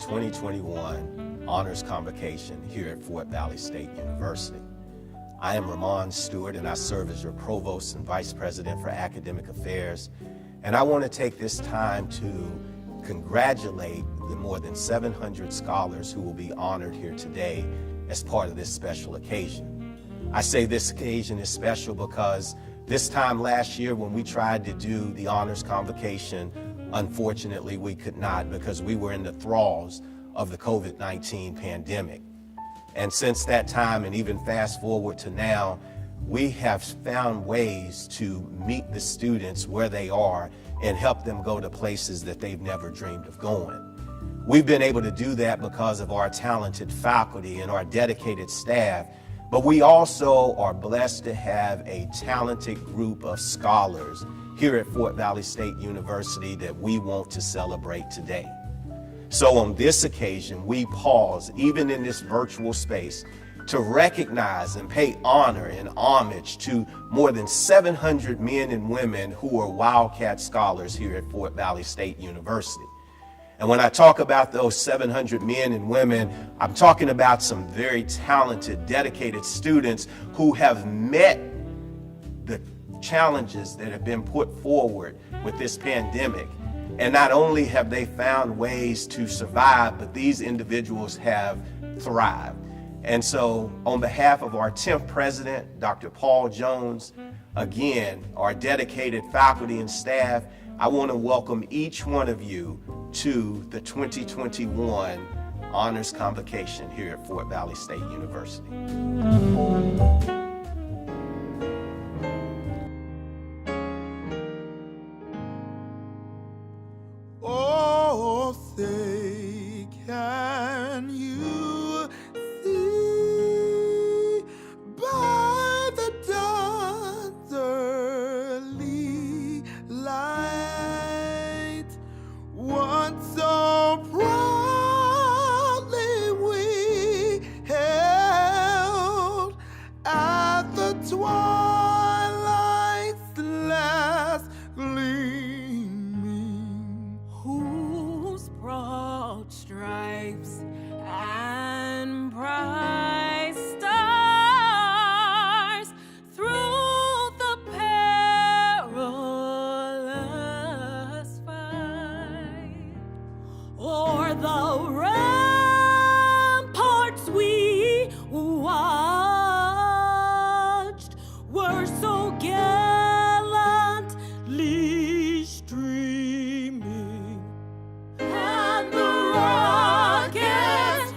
2021 Honors Convocation here at Fort Valley State University. I am Ramon Stewart, and I serve as your Provost and Vice President for Academic Affairs. And I want to take this time to congratulate the more than 700 scholars who will be honored here today as part of this special occasion. I say this occasion is special because this time last year when we tried to do the Honors Convocation, unfortunately we could not because we were in the thralls of the COVID-19 pandemic. And since that time, and even fast forward to now, we have found ways to meet the students where they are and help them go to places that they've never dreamed of going. We've been able to do that because of our talented faculty and our dedicated staff, but we also are blessed to have a talented group of scholars here at Fort Valley State University that we want to celebrate today. So on this occasion, we pause, even in this virtual space, to recognize and pay honor and homage to more than 700 men and women who are Wildcat scholars here at Fort Valley State University. And when I talk about those 700 men and women, I'm talking about some very talented, dedicated students who have met the challenges that have been put forward with this pandemic. And not only have they found ways to survive, but these individuals have thrived. And so on behalf of our 10th president, Dr. Paul Jones, again, our dedicated faculty and staff, I want to welcome each one of you to the 2021 Honors Convocation here at Fort Valley State University. Oh, say, can you see by the dawn's early light what so proudly we held at the twilight's last gleaming, whose broad stripes and bright stars through the perilous fight o'er the ramparts we watched were so gallantly streaming, and the rockets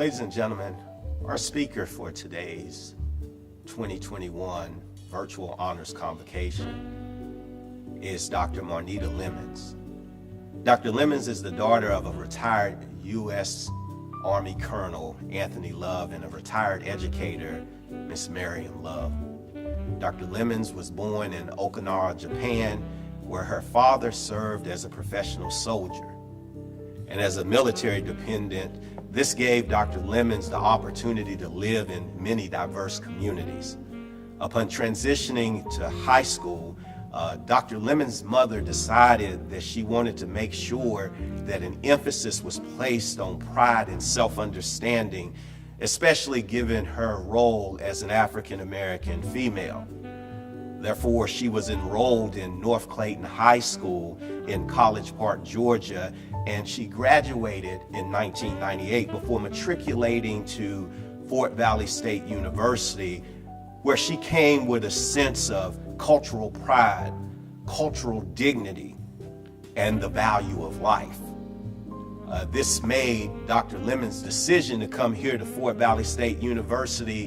Ladies and gentlemen, our speaker for today's 2021 Virtual Honors Convocation is Dr. Marnita Lemons. Dr. Lemons is the daughter of a retired U.S. Army Colonel, Anthony Love, and a retired educator, Miss Marion Love. Dr. Lemons was born in Okinawa, Japan, where her father served as a professional soldier. And as a military dependent, this gave Dr. Lemons the opportunity to live in many diverse communities. Upon transitioning to high school, Dr. Lemons' mother decided that she wanted to make sure that an emphasis was placed on pride and self-understanding, especially given her role as an African-American female. Therefore, she was enrolled in North Clayton High School in College Park, Georgia, and she graduated in 1998 before matriculating to Fort Valley State University, where she came with a sense of cultural pride, cultural dignity, and the value of life. This made Dr. Lemons' decision to come here to Fort Valley State University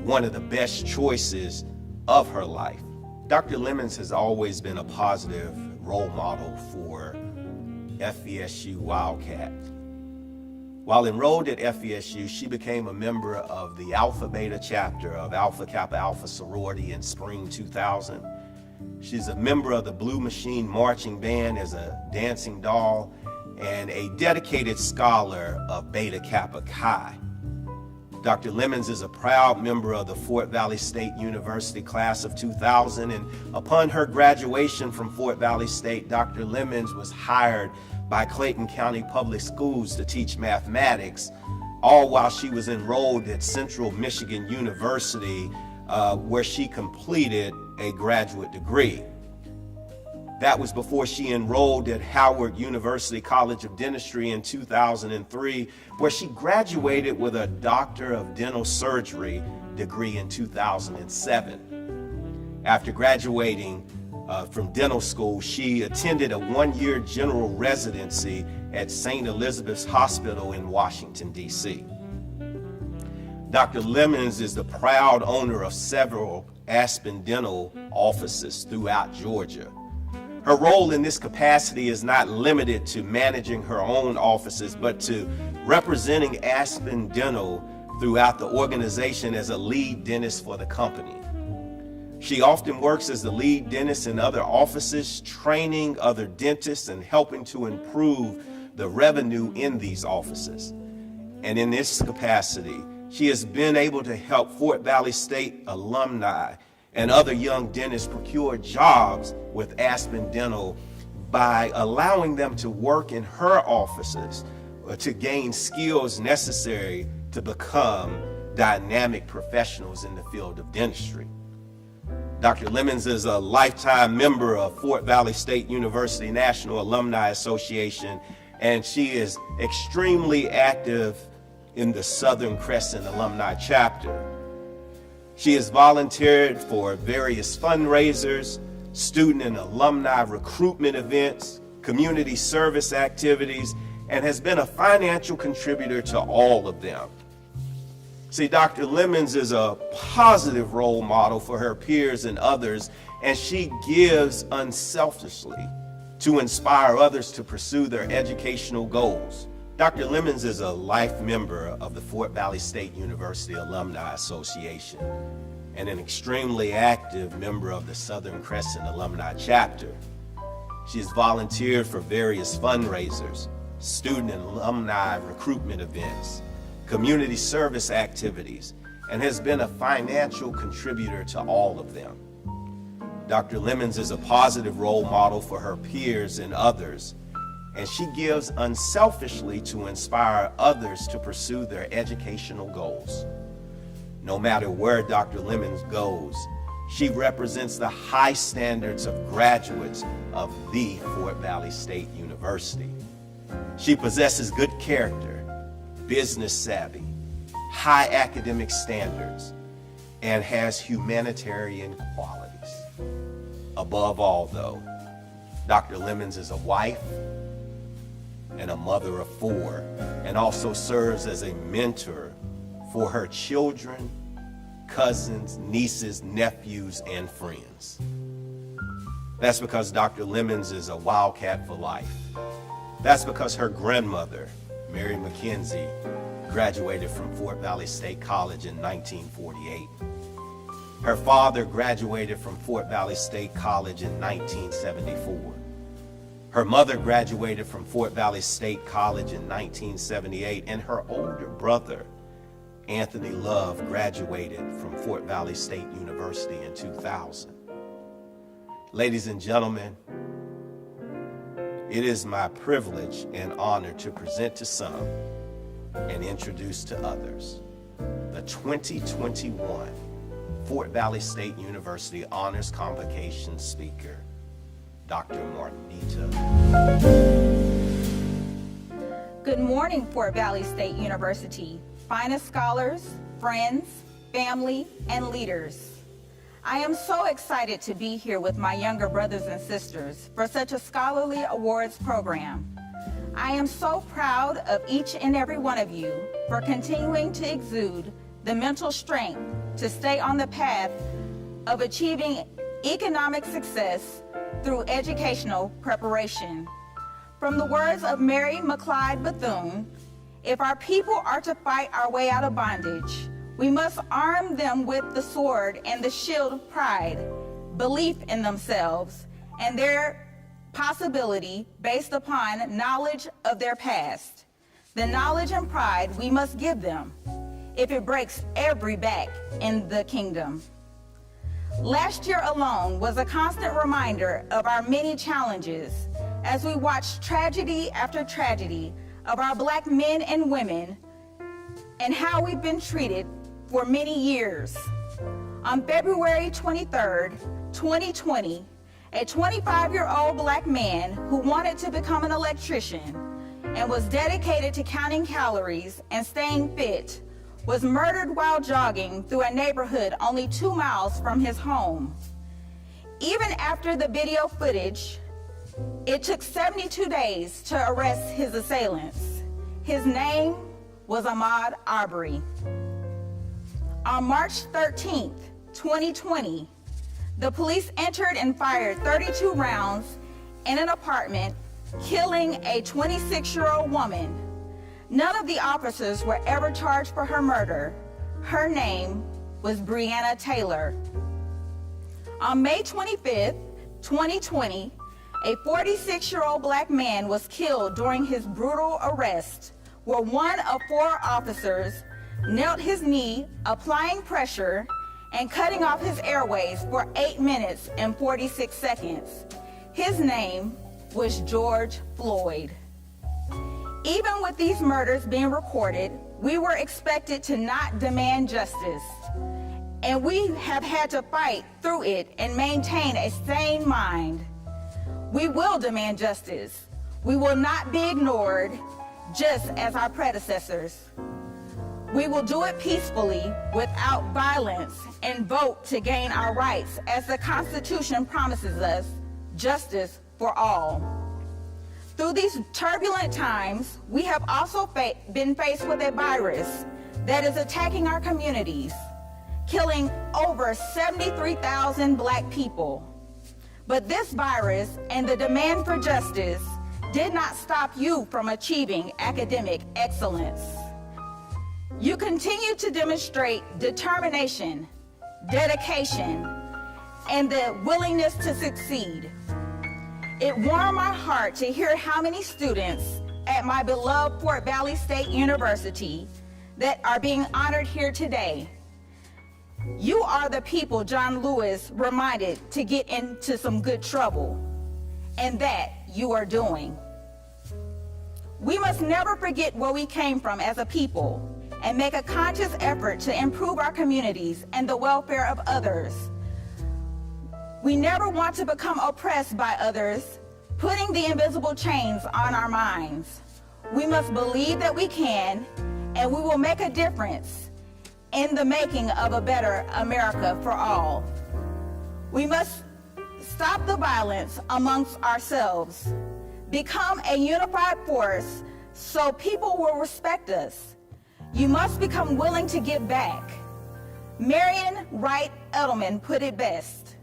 one of the best choices of her life. Dr. Lemons has always been a positive role model for FVSU Wildcats. While enrolled at FVSU, she became a member of the Alpha Beta chapter of Alpha Kappa Alpha sorority in spring 2000. She's a member of the Blue Machine Marching Band as a dancing doll and a dedicated scholar of Beta Kappa Chi. Dr. Lemons is a proud member of the Fort Valley State University class of 2000, and upon her graduation from Fort Valley State, Dr. Lemons was hired by Clayton County Public Schools to teach mathematics, all while she was enrolled at Central Michigan University, where she completed a graduate degree. That was before she enrolled at Howard University College of Dentistry in 2003, where she graduated with a Doctor of Dental Surgery degree in 2007. After graduating from dental school, she attended a one-year general residency at St. Elizabeth's Hospital in Washington, D.C. Dr. Lemons is the proud owner of several Aspen Dental offices throughout Georgia. Her role in this capacity is not limited to managing her own offices, but to representing Aspen Dental throughout the organization as a lead dentist for the company. She often works as the lead dentist in other offices, training other dentists and helping to improve the revenue in these offices. And in this capacity, she has been able to help Fort Valley State alumni and other young dentists procure jobs with Aspen Dental by allowing them to work in her offices to gain skills necessary to become dynamic professionals in the field of dentistry. Dr. Lemons is a lifetime member of Fort Valley State University National Alumni Association, and she is extremely active in the Southern Crescent Alumni Chapter. She has volunteered for various fundraisers, student and alumni recruitment events, community service activities, and has been a financial contributor to all of them. See, Dr. Lemons is a positive role model for her peers and others, and she gives unselfishly to inspire others to pursue their educational goals. Dr. Lemons is a life member of the Fort Valley State University Alumni Association and an extremely active member of the Southern Crescent Alumni Chapter. She has volunteered for various fundraisers, student and alumni recruitment events, community service activities, and has been a financial contributor to all of them. Dr. Lemons is a positive role model for her peers and others, and she gives unselfishly to inspire others to pursue their educational goals. No matter where Dr. Lemons goes, she represents the high standards of graduates of the Fort Valley State University. She possesses good character, business savvy, high academic standards, and has humanitarian qualities. Above all, though, Dr. Lemons is a wife and a mother of 4 and also serves as a mentor for her children, cousins, nieces, nephews, and friends. That's because Dr. Lemons is a wildcat for life. That's because her grandmother, Mary McKenzie, graduated from Fort Valley State College in 1948. Her father graduated from Fort Valley State College in 1974. Her mother graduated from Fort Valley State College in 1978, and her older brother, Anthony Love, graduated from Fort Valley State University in 2000. Ladies and gentlemen, it is my privilege and honor to present to some and introduce to others the 2021 Fort Valley State University Honors Convocation speaker, Dr. Martinita. Good morning, Fort Valley State University, finest scholars, friends, family, and leaders. I am so excited to be here with my younger brothers and sisters for such a scholarly awards program. I am so proud of each and every one of you for continuing to exude the mental strength to stay on the path of achieving economic success through educational preparation. From the words of Mary McLeod Bethune, if our people are to fight our way out of bondage, we must arm them with the sword and the shield of pride, belief in themselves, and their possibility based upon knowledge of their past. The knowledge and pride we must give them if it breaks every back in the kingdom. Last year alone was a constant reminder of our many challenges as we watched tragedy after tragedy of our Black men and women and how we've been treated for many years. On February 23rd, 2020, a 25-year-old Black man who wanted to become an electrician and was dedicated to counting calories and staying fit was murdered while jogging through a neighborhood only 2 miles from his home. Even after the video footage, it took 72 days to arrest his assailants. His name was Ahmaud Arbery. On March 13th, 2020, the police entered and fired 32 rounds in an apartment, killing a 26-year-old woman. None of the officers were ever charged for her murder. Her name was Breonna Taylor. On May 25th, 2020, a 46-year-old Black man was killed during his brutal arrest, where one of 4 officers knelt his knee, applying pressure and cutting off his airways for 8 minutes and 46 seconds. His name was George Floyd. Even with these murders being recorded, we were expected to not demand justice, and we have had to fight through it and maintain a sane mind. We will demand justice. We will not be ignored, just as our predecessors. We will do it peacefully, without violence, and vote to gain our rights, as the Constitution promises us, justice for all. Through these turbulent times, we have also been faced with a virus that is attacking our communities, killing over 73,000 Black people. But this virus and the demand for justice did not stop you from achieving academic excellence. You continue to demonstrate determination, dedication, and the willingness to succeed. It warmed my heart to hear how many students at my beloved Fort Valley State University that are being honored here today. You are the people John Lewis reminded to get into some good trouble, and that you are doing. We must never forget where we came from as a people and make a conscious effort to improve our communities and the welfare of others. We never want to become oppressed by others, putting the invisible chains on our minds. We must believe that we can, and we will make a difference in the making of a better America for all. We must stop the violence amongst ourselves, become a unified force so people will respect us. You must become willing to give back. Marion Wright Edelman put it best.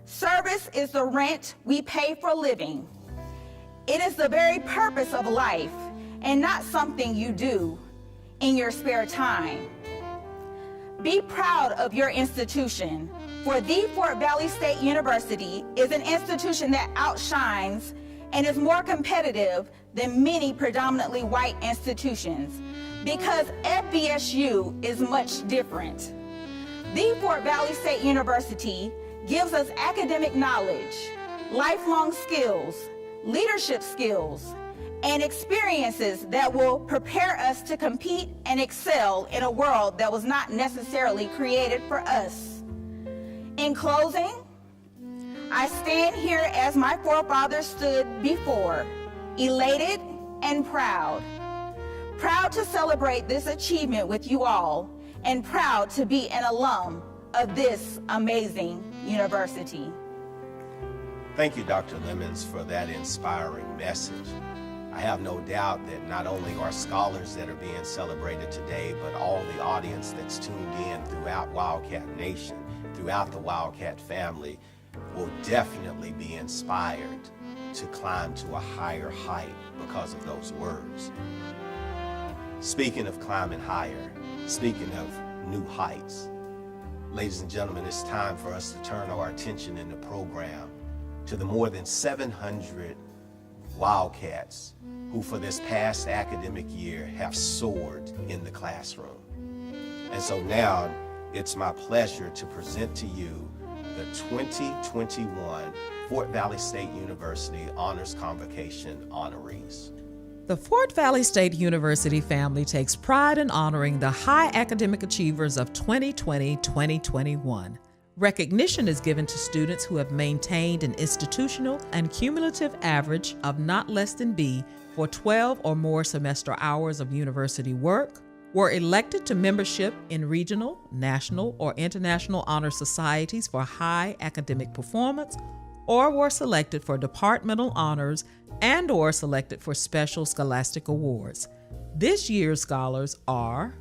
Service is the rent we pay for living. It is the very purpose of life and not something you do in your spare time. Be proud of your institution, for the Fort Valley State University is an institution that outshines and is more competitive than many predominantly white institutions, because FVSU is much different. The Fort Valley State University gives us academic knowledge, lifelong skills, leadership skills, and experiences that will prepare us to compete and excel in a world that was not necessarily created for us. In closing, I stand here as my forefathers stood before, elated and proud. Proud to celebrate this achievement with you all, and proud to be an alum of this amazing university. Thank you, Dr. Lemons, for that inspiring message. I have no doubt that not only are scholars that are being celebrated today, but all the audience that's tuned in throughout Wildcat Nation, throughout the Wildcat family, will definitely be inspired to climb to a higher height because of those words. Speaking of climbing higher, speaking of new heights, ladies and gentlemen, it's time for us to turn our attention in the program to the more than 700 Wildcats who for this past academic year have soared in the classroom. And so now it's my pleasure to present to you the 2021 Fort Valley State University Honors Convocation honorees. The Fort Valley State University family takes pride in honoring the high academic achievers of 2020-2021. Recognition is given to students who have maintained an institutional and cumulative average of not less than B for 12 or more semester hours of university work, were elected to membership in regional, national, or international honor societies for high academic performance, or were selected for departmental honors and/or selected for special scholastic awards. This year's scholars are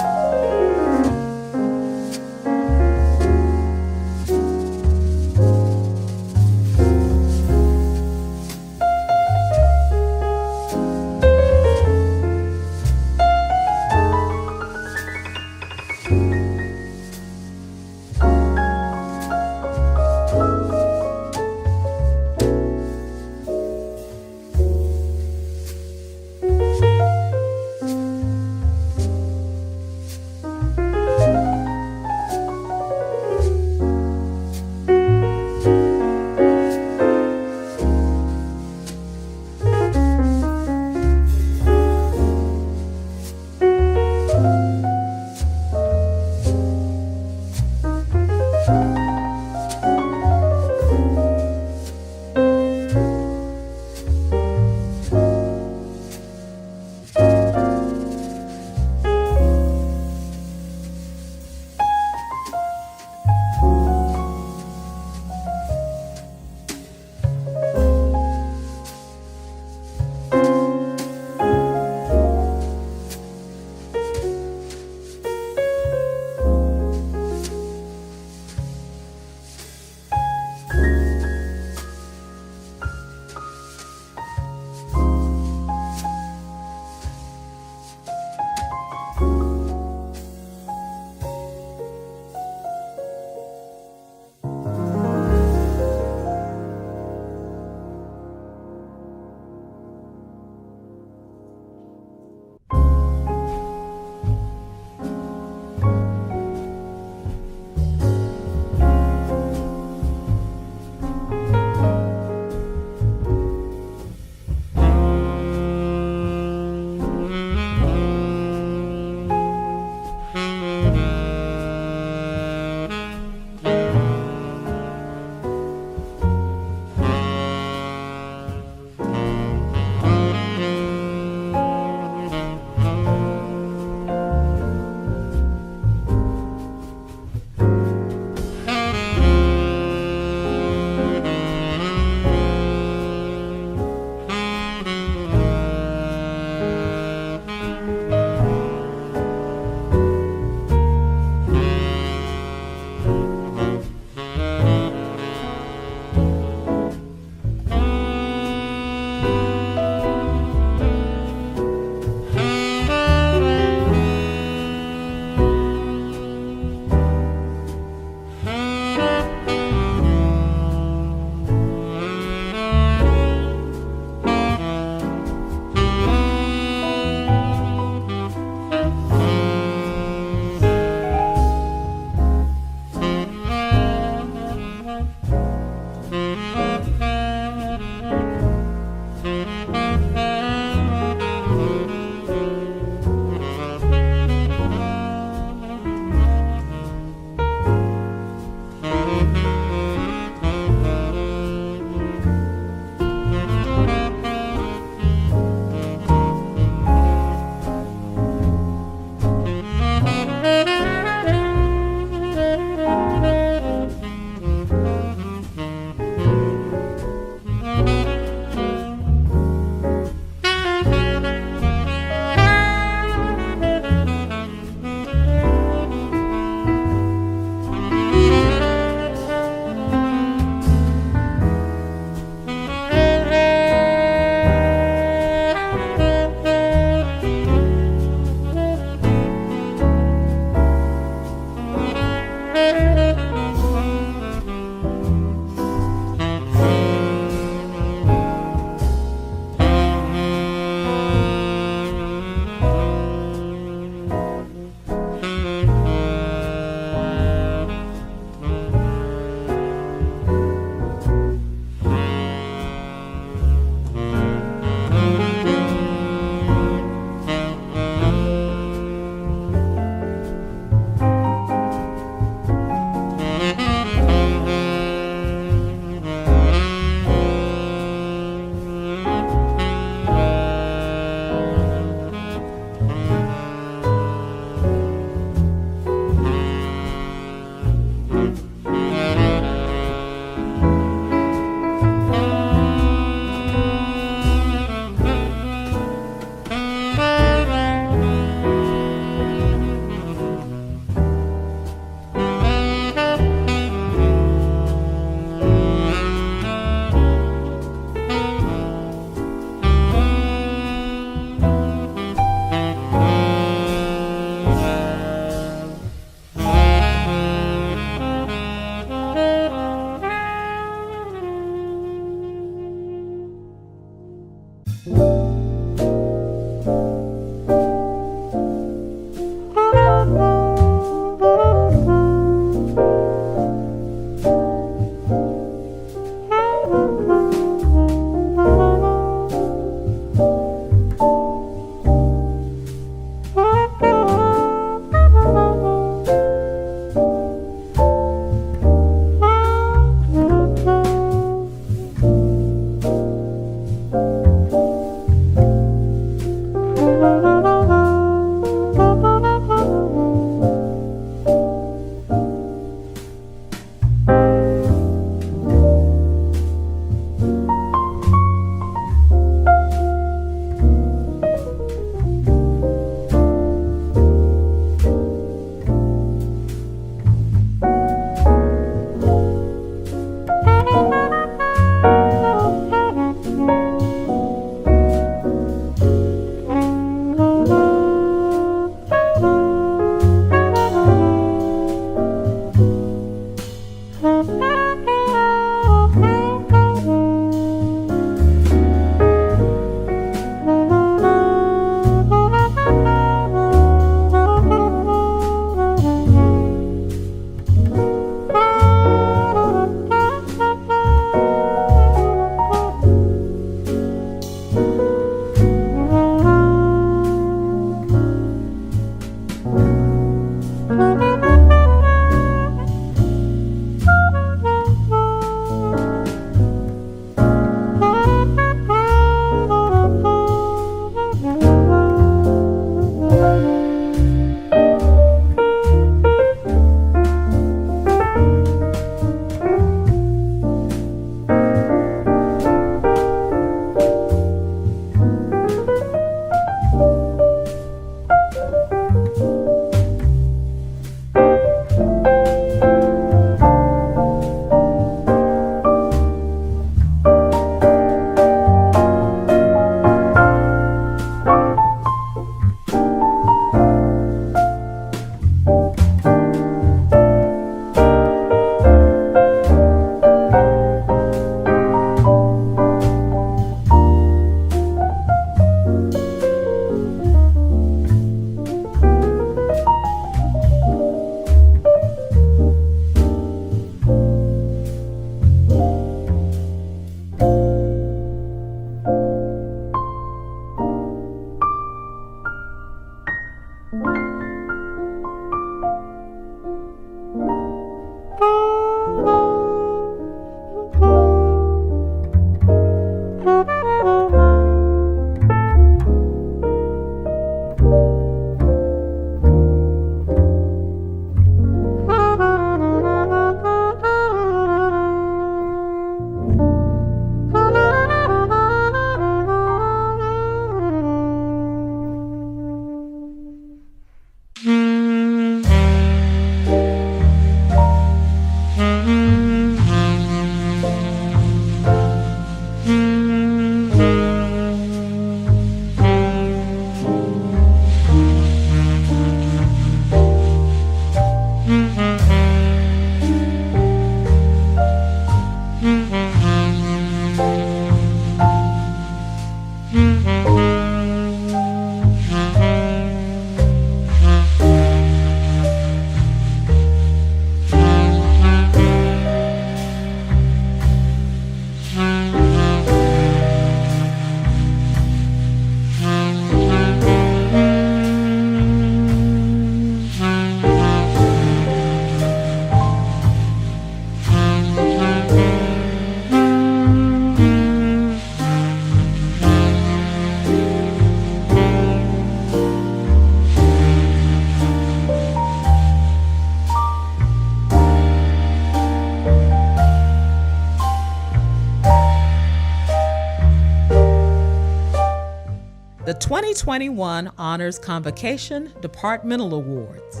The 2021 Honors Convocation Departmental Awards.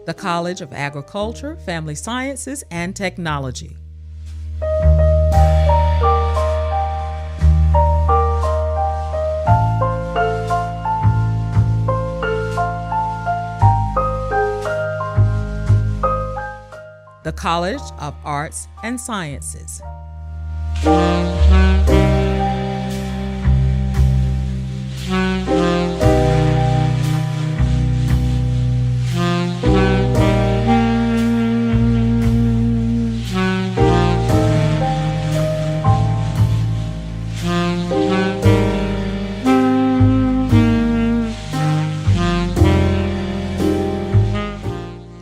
The College of Agriculture, Family Sciences, and Technology. The College of Arts and Sciences.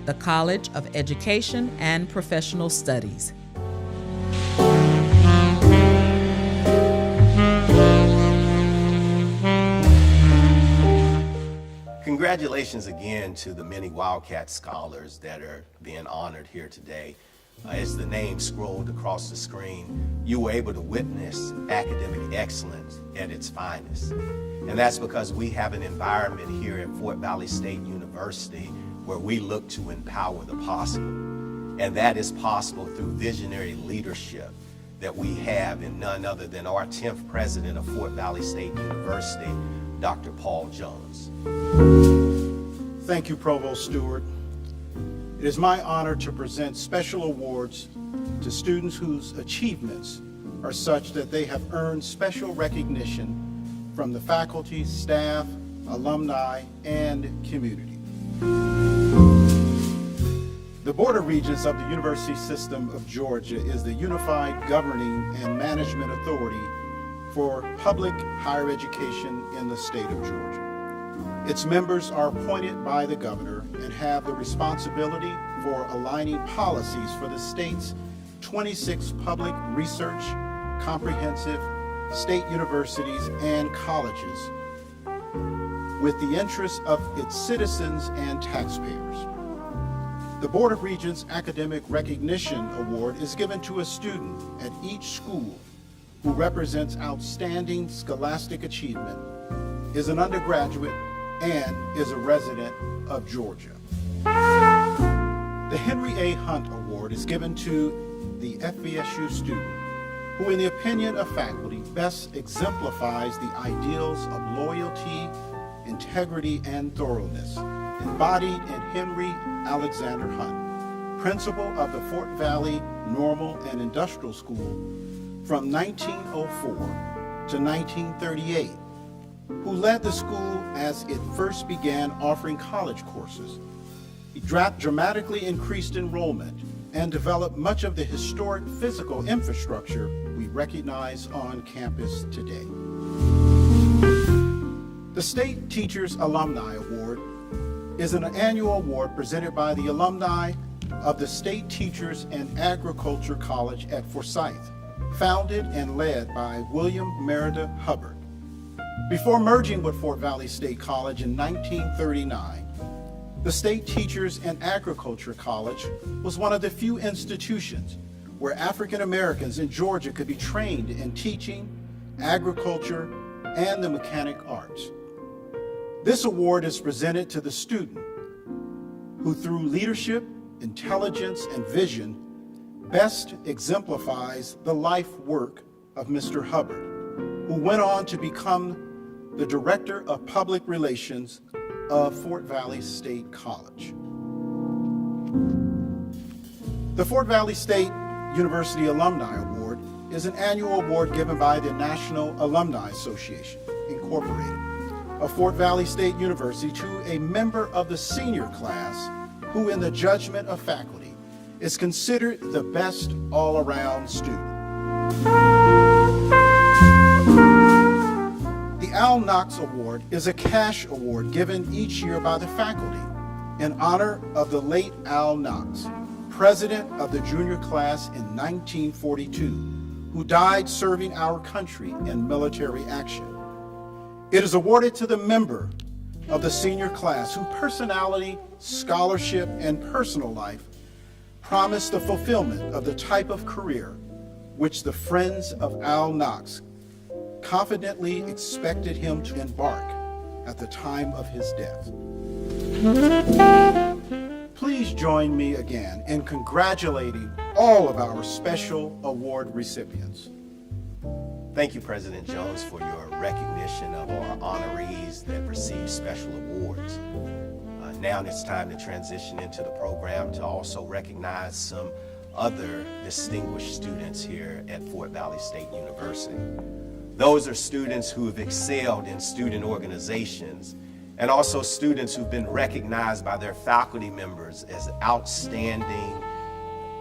The College of Education and Professional Studies. Congratulations again to the many Wildcat scholars that are being honored here today. As the names scrolled across the screen, you were able to witness academic excellence at its finest. And that's because we have an environment here at Fort Valley State University where we look to empower the possible. And that is possible through visionary leadership that we have in none other than our 10th president of Fort Valley State University, Dr. Paul Jones. Thank you, Provost Stewart. It is my honor to present special awards to students whose achievements are such that they have earned special recognition from the faculty, staff, alumni, and community. The Board of Regents of the University System of Georgia is the unified governing and management authority for public higher education in the state of Georgia. Its members are appointed by the governor and have the responsibility for aligning policies for the state's 26 public research, comprehensive state universities and colleges with the interests of its citizens and taxpayers. The Board of Regents Academic Recognition Award is given to a student at each school who represents outstanding scholastic achievement, is an undergraduate, and is a resident of Georgia. The Henry A. Hunt Award is given to the FVSU student who, in the opinion of faculty, best exemplifies the ideals of loyalty, integrity, and thoroughness embodied in Henry Alexander Hunt, principal of the Fort Valley Normal and Industrial School from 1904 to 1938, who led the school as it first began offering college courses. He dramatically increased enrollment and developed much of the historic physical infrastructure we recognize on campus today. The State Teachers Alumni Award is an annual award presented by the alumni of the State Teachers and Agriculture College at Forsyth, founded and led by William Merida Hubbard. Before merging with Fort Valley State College in 1939, the State Teachers and Agriculture College was one of the few institutions where African Americans in Georgia could be trained in teaching, agriculture, and the mechanic arts. This award is presented to the student who, through leadership, intelligence, and vision, best exemplifies the life work of Mr. Hubbard, who went on to become the Director of Public Relations of Fort Valley State College. The Fort Valley State University Alumni Award is an annual award given by the National Alumni Association, Incorporated, of Fort Valley State University to a member of the senior class who, in the judgment of faculty, is considered the best all-around student. The Al Knox Award is a cash award given each year by the faculty in honor of the late Al Knox, president of the junior class in 1942, who died serving our country in military action. It is awarded to the member of the senior class whose personality, scholarship, and personal life promise the fulfillment of the type of career which the Friends of Al Knox confidently expected him to embark at the time of his death. Please join me again in congratulating all of our special award recipients. Thank you, President Jones, for your recognition of our honorees that receive special awards. Now it's time to transition into the program to also recognize some other distinguished students here at Fort Valley State University. Those are students who have excelled in student organizations and also students who've been recognized by their faculty members as outstanding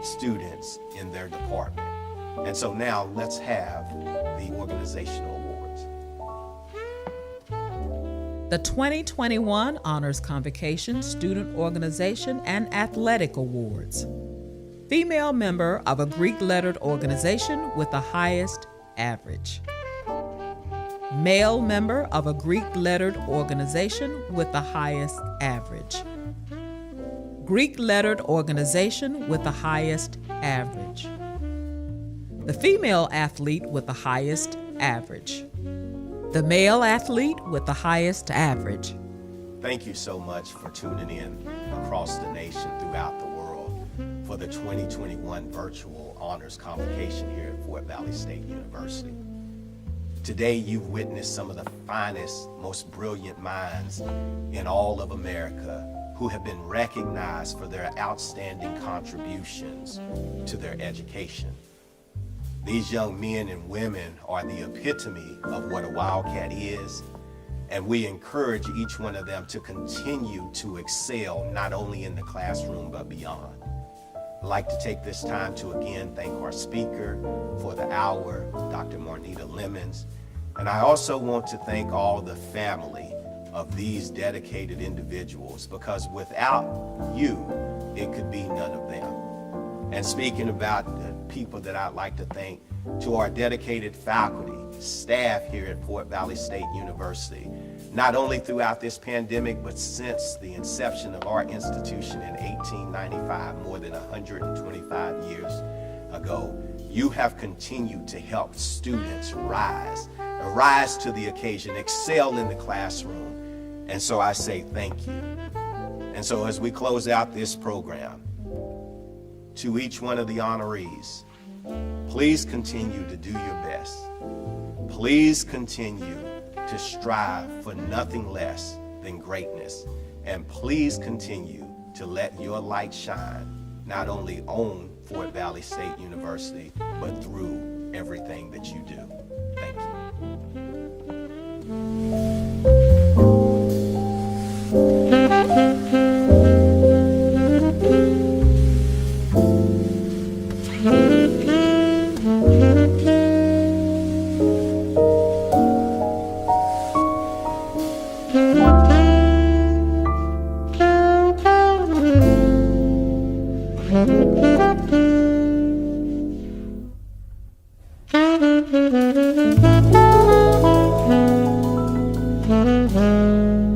students in their department. And so now let's have the organizational awards. The 2021 Honors Convocation Student Organization and Athletic Awards. Female member of a Greek-lettered organization with the highest average. Male member of a Greek-lettered organization with the highest average. Greek-lettered organization with the highest average. The female athlete with the highest average. The male athlete with the highest average. Thank you so much for tuning in across the nation, throughout the world, for the 2021 Virtual Honors Convocation here at Fort Valley State University. Today, you've witnessed some of the finest, most brilliant minds in all of America who have been recognized for their outstanding contributions to their education. These young men and women are the epitome of what a Wildcat is, and we encourage each one of them to continue to excel not only in the classroom but beyond. I'd like to take this time to again thank our speaker for the hour, Dr. Marnita Lemons, and I also want to thank all the family of these dedicated individuals, because without you, it could be none of them. And speaking about the people that I'd like to thank, to our dedicated faculty, staff here at Fort Valley State University, not only throughout this pandemic, but since the inception of our institution in 1895, more than 125 years ago, you have continued to help students rise to the occasion, excel in the classroom. And so I say thank you. And so as we close out this program, to each one of the honorees, please continue to do your best. Please continue to strive for nothing less than greatness. And please continue to let your light shine, not only on Fort Valley State University, but through everything that you do. Thank you. Mm-hmm.